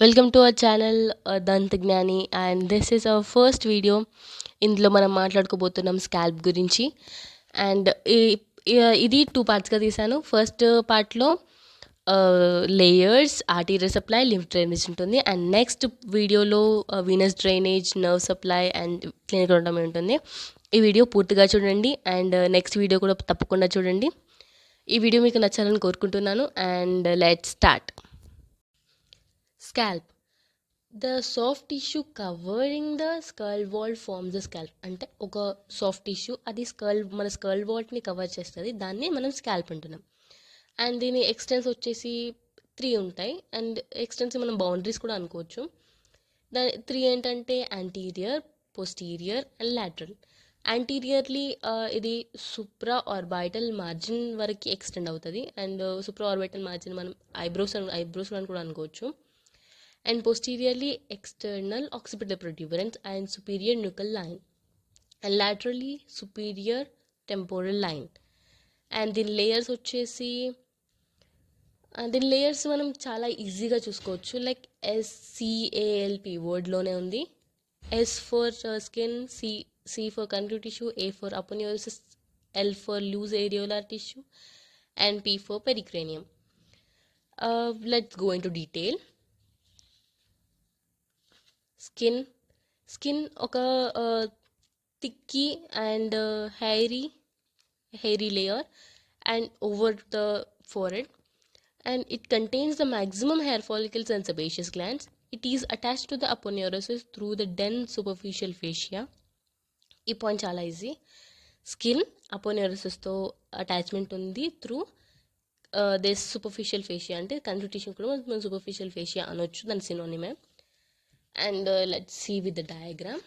Welcome to our channel Dantagnani and this is our first video. ఇందులో మనం మాట్లాడుకోబోతున్నాం scalp గురించి. And ఇది 2 పార్ట్స్గా తీసాను. ఫస్ట్ పార్ట్లో layers, arterial supply, lymph drainage ఉంటుంది. అండ్ నెక్స్ట్ వీడియోలో venous drainage, nerve supply and clinical anatomy ఉంటుంది. ఈ వీడియో పూర్తిగా చూడండి అండ్ నెక్స్ట్ వీడియో కూడా తప్పకుండా చూడండి. ఈ వీడియో మీకు నచ్చాలని కోరుకుంటున్నాను. And let's start. Scalp, the soft tissue covering the skull vault forms the scalp. అంటే ఒక సాఫ్ట్ టిష్యూ అది మన స్కల్ వాల్ని కవర్ చేస్తుంది, దాన్ని మనం స్కాల్ప్ అంటున్నాం. అండ్ దీని ఎక్స్టెన్స్ వచ్చేసి 3 ఉంటాయి. అండ్ ఎక్స్టెన్స్ మనం బౌండరీస్ కూడా అనుకోవచ్చు. దాని 3 ఏంటంటే యాంటీరియర్, పోస్టీరియర్ అండ్ లాటరల్. యాంటీరియర్లీ ఇది సూప్రా ఆర్బిటల్ మార్జిన్ వరకు ఎక్స్టెండ్ అవుతుంది. అండ్ సూప్రా ఆర్బిటల్ మార్జిన్ మనం ఐబ్రోస్ అని కూడా అనుకోవచ్చు. And posteriorly external occipital protuberance and superior nuchal line, and laterally superior temporal line. And దీని లేయర్స్ వచ్చేసి దీని లేయర్స్ మనం చాలా ఈజీగా చూసుకోవచ్చు. లైక్ SCALP వర్డ్లోనే ఉంది. S for skin, C for connective tissue, A for aponeurosis, L for loose areolar tissue and P for pericranium. Let's go into detail. Skin ఒక థిక్కీ and hairy layer and over the forehead, and it contains the maximum hair follicles and sebaceous glands. It is attached to the aponeurosis through the dense superficial fascia. ఈ point చాలా easy. Skin అపోన్యూరోసిస్తో attachment ఉంది through this superficial fascia. అంటే connective tissue కూడా మనం superficial fascia అనొచ్చు, దాని సినోనిమే. And let's see with the diagram.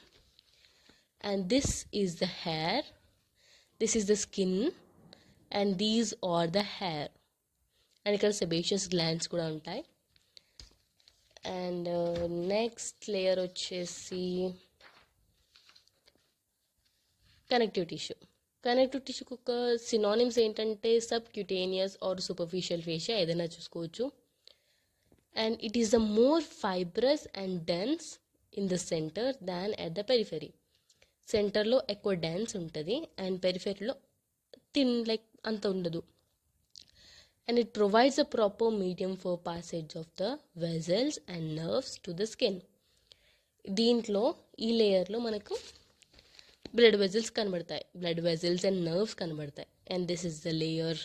And this is the hair, this is the skin, and these are the hair. And ఇక్కడ sebaceous glands కూడా ఉంటాయి. And next layer వచ్చేసి connective tissue. Connective టిష్యూకి ఒక synonyms ఏంటంటే subcutaneous are superficial fascia, ఏదైనా చూసుకోవచ్చు. And it is the more fibrous and dense in the center than at the periphery. సెంటర్లో ఎక్కువ డెన్స్ ఉంటుంది అండ్ పెరిఫెరీలో థిన్, లైక్ అంత ఉండదు. And it provides a proper medium for passage of the vessels and nerves to the skin. దీంట్లో ఈ లేయర్లో మనకు blood vessels కనబడతాయి, బ్లడ్ వెజల్స్ అండ్ నర్వ్స్ కనబడతాయి. And this is the layer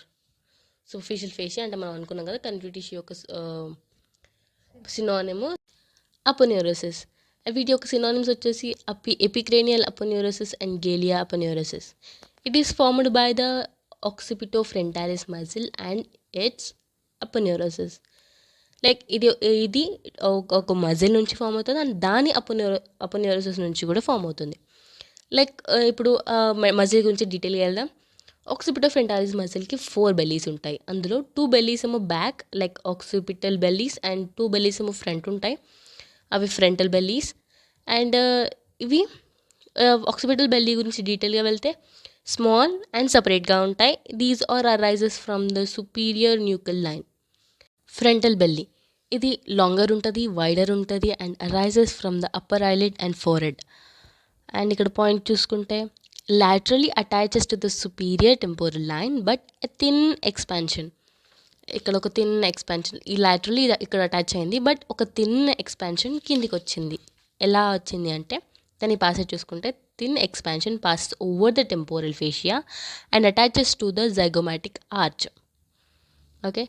superficial fascia. అంటే మనం అనుకున్నాం కదా కనెక్టివ్ టిష్యూ యొక్క సినానిమ్ అపోన్యూరోసిస్. వీటి యొక్క సినానిమ్స్ వచ్చేసి epicranial aponeurosis and galea aponeurosis. It is formed by the occipitofrontalis muscle and its aponeurosis. Like ఇది ఒక మజిల్ నుంచి ఫామ్ అవుతుంది అండ్ దాని అపోన్యూరోసిస్ నుంచి కూడా ఫామ్ అవుతుంది. లైక్ ఇప్పుడు మజిల్ గురించి డీటెయిల్గా వెళ్దాం. ఆక్సిపిటోఫ్రంటాలిస్ మజిల్కి 4 బెల్లీస్ ఉంటాయి. అందులో 2 బెల్లీస్ ఏమో back, like occipital bellies, and 2 bellies ఏమో ఫ్రంట్ ఉంటాయి, అవి ఫ్రంటల్ బెల్లీస్. అండ్ ఇవి ఆక్సిపిటల్ బెల్లీ గురించి డీటెయిల్గా వెళ్తే స్మాల్ అండ్ సపరేట్గా ఉంటాయి. These are arises from the superior nuchal line. Frontal belly ఇది లాంగర్ ఉంటుంది, వైడర్ ఉంటుంది and arises from the upper eyelid and forehead. And ఇక్కడ పాయింట్ చూసుకుంటే laterally attaches to the superior temporal line but a thin expansion. ఇక్కడ ఒక thin expansion, ఈ లాటరలీ ఇక్కడ attach అయింది బట్ ఒక థిన్ ఎక్స్పాన్షన్ కిందికి వచ్చింది. ఎలా వచ్చింది అంటే దాన్ని పాసెజ్ చూసుకుంటే thin expansion pass over the temporal fascia and attaches to the zygomatic arch. Okay,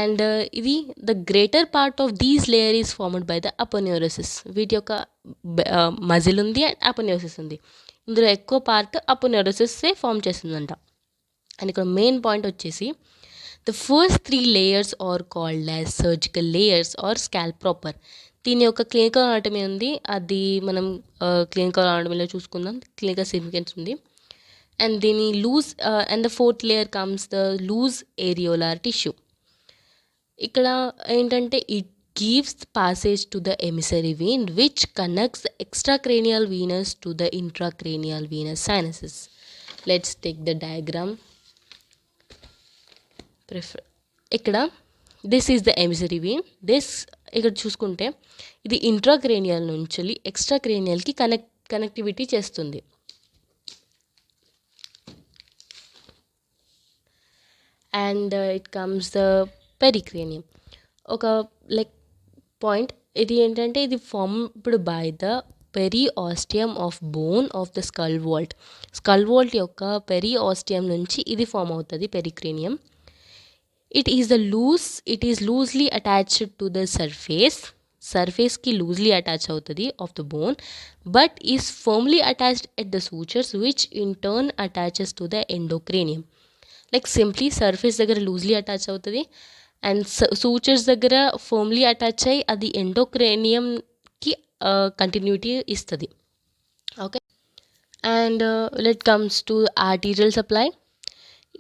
and ఇది the greater part of these layer is formed by the aponeurosis. వీటి యొక్క మజిల్ ఉంది అండ్ అపోన్యూరోసిస్ ఉంది. ఇందులో ఎక్కువ పార్ట్ అపోన్యూరోసిసే form చేస్తుందంట. And ఇక్కడ మెయిన్ పాయింట్ వచ్చేసి the first 3 layers are called as surgical layers are scalp proper. దీని యొక్క క్లినికల్ అనాటమీ ఉంది, అది మనం క్లినికల్ అనాటమీలో చూసుకుందాం. క్లినికల్ సిగ్నిఫికెన్స్ ఉంది. అండ్ దీని loose and the 4th layer comes the loose areolar tissue. ఇక్కడ ఏంటంటే it gives passage to the emissary vein which connects the extracranial venous to the intracranial venous sinuses. Let's take the diagram. ఇక్కడ this is the emissary vein. This ఇక్కడ చూసుకుంటే ఇది intracranial నుంచి extra క్రేనియల్కి connectivity చేస్తుంది. And it comes the pericranium. ఒక like point ఇది ఏంటంటే ఇది formed by the periosteum of bone of the skull vault యొక్క పెరిఆస్టియం నుంచి ఇది ఫామ్ అవుతుంది pericranium. It is loosely attached to the సర్ఫేస్కి లూజ్లీ అటాచ్ అవుతుంది of the bone, but is firmly attached at the sutures which in turn attaches to the endocranium. Like simply surface దగ్గర loosely attach అవుతుంది and sutures దగ్గర firmly attach అయ్యి అది ఎండోక్రేనియంకి continuity ఇస్తుంది. Okay, and let comes to arterial supply.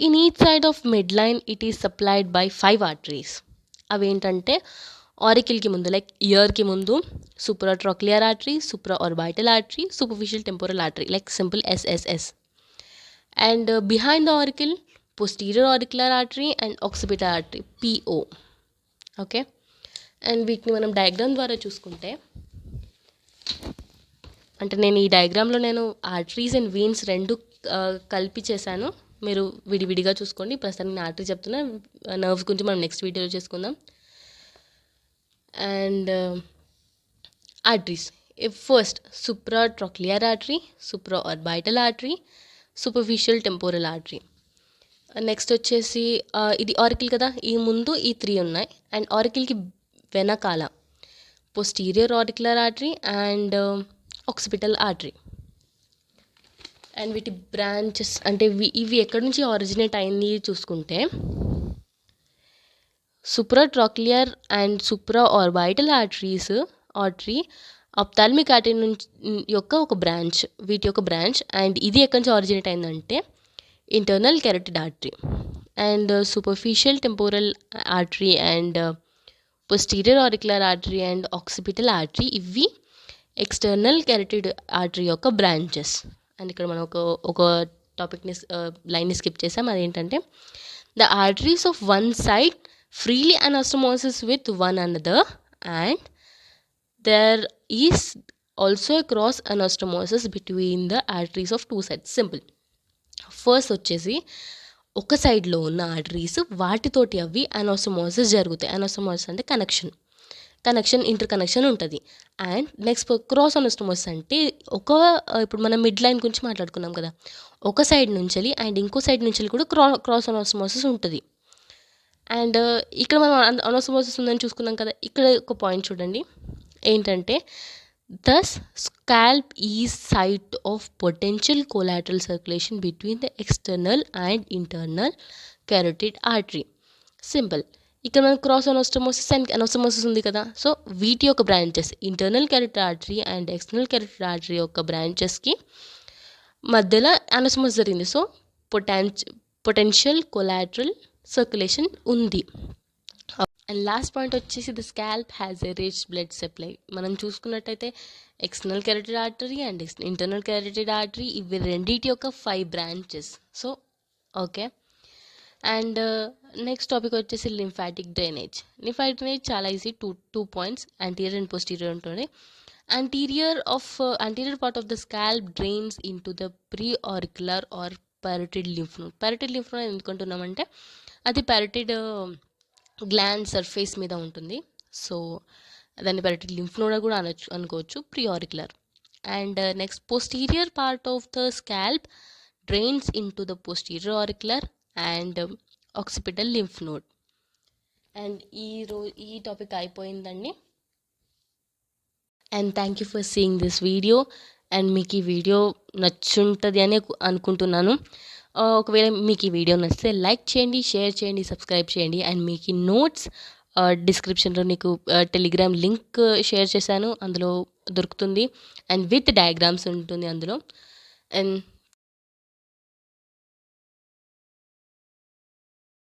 In each side of mid line it is supplied by 5 arteries. అవి ఏంటంటే ఆరికిల్కి ముందు లైక్ ఇయర్కి ముందు supratrochlear artery, supra orbital artery, superficial temporal artery like simple SSS. And behind the auricle posterior auricular artery and occipital artery PO. Okay, and వీటిని మనం diagram ద్వారా చూసుకుంటే, అంటే నేను ఈ డయాగ్రామ్లో నేను ఆర్టరీస్ అండ్ వీన్స్ రెండు కలిపి చేశాను. మీరు విడివిడిగా చూసుకోండి. ప్రస్తుతానికి నేను ఆర్టరీ చెప్తున్నా, నర్వ్స్ గురించి మనం నెక్స్ట్ వీడియోలో చేసుకుందాం. And arteries first supratrochlear artery, supra orbital artery, superficial temporal artery. Next వచ్చేసి ఇది ఆరికిల్ కదా, ఈ ముందు ఈ 3 ఉన్నాయి. అండ్ ఆరికిల్కి వెనకాల posterior auricular artery and occipital artery. And వీటి బ్రాంచెస్ అంటే ఇవి ఎక్కడి నుంచి ఆరిజినేట్ అయింది చూసుకుంటే, supratrochlear and supra orbital artery ophthalmic artery నుంచి యొక్క ఒక బ్రాంచ్, వీటి యొక్క బ్రాంచ్. అండ్ ఇది ఎక్కడి నుంచి ఆరిజినేట్ అయిందంటే internal carotid artery. And superficial temporal artery and posterior auricular artery and occipital artery ఇవి ఎక్స్టర్నల్ కెరటిడ్ ఆర్టరీ యొక్క బ్రాంచెస్. అండ్ ఇక్కడ మనం ఒక టాపిక్ని లైన్ని స్కిప్ చేసాం. అదేంటంటే the arteries of one side freely anastomosis with one another and there is also cross anastomosis between the arteries of 2 sides. Simple. First వచ్చేసి ఒక సైడ్లో ఉన్న ఆర్టరీస్ వాటితోటి అవి అనోసమోసిస్ జరుగుతాయి. అనోసమోసిస్ అంటే ఇంటర్ కనెక్షన్ ఉంటుంది. అండ్ నెక్స్ట్ క్రాస్ అనోస్టమోసిస్ అంటే ఇప్పుడు మనం మిడ్ లైన్ గురించి మాట్లాడుకున్నాం కదా, ఒక సైడ్ నుంచి అండ్ ఇంకో సైడ్ నుంచి కూడా క్రాస్ అనోస్టమోసిస్ ఉంటుంది. అండ్ ఇక్కడ మనం అనోస్టమోసిస్ ఉందని చూసుకున్నాం కదా, ఇక్కడ ఒక పాయింట్ చూడండి ఏంటంటే thus scalp is site of potential collateral circulation between the external and internal carotid artery. Simple. ఇక్కడ మనం క్రాస్ అనోస్టమోసిస్ అండ్ అనోస్టమోసిస్ ఉంది కదా, సో వీటి యొక్క branches internal carotid artery and external carotid artery యొక్క బ్రాంచెస్కి మధ్యలో అనోస్టమోసిస్ జరిగింది. సో పొటెన్షియల్ కొలాటరల్ సర్క్యులేషన్ ఉంది. అండ్ లాస్ట్ పాయింట్ వచ్చేసి the scalp has a rich blood supply. మనం చూసుకున్నట్టయితే external carotid artery and internal carotid artery ఇవి రెండింటి యొక్క 5 branches. So okay, and next topic వచ్చేసి లింఫాటిక్ డ్రైనేజ్. లింఫాటిక్ డ్రైనేజ్ చాలా easy. Two points anterior and posterior ఉంటుంది. Anterior part of the scalp drains into the pre-auricular or parotid lymph node. Parotid lymph node ఎందుకుంటున్నామంటే అది parotid gland surface మీద ఉంటుంది. So దాన్ని parotid lymph node కూడా అనుకోవచ్చు, pre auricular. And next posterior part of the scalp drains into the posterior auricular and occipital lymph node. And ఈ topic అయిపోయిందండి. And thank you for seeing this video. And మీకు ఈ video నచ్చుంటుంది అని అనుకుంటున్నాను. ఒకవేళ మీకు ఈ వీడియో నచ్చితే లైక్ చేయండి, షేర్ చేయండి, సబ్స్క్రైబ్ చేయండి. అండ్ మీకు ఈ నోట్స్ డిస్క్రిప్షన్లో నీకు టెలిగ్రామ్ లింక్ షేర్ చేశాను, అందులో దొరుకుతుంది. అండ్ విత్ డయాగ్రామ్స్ ఉంటుంది అందులో. అండ్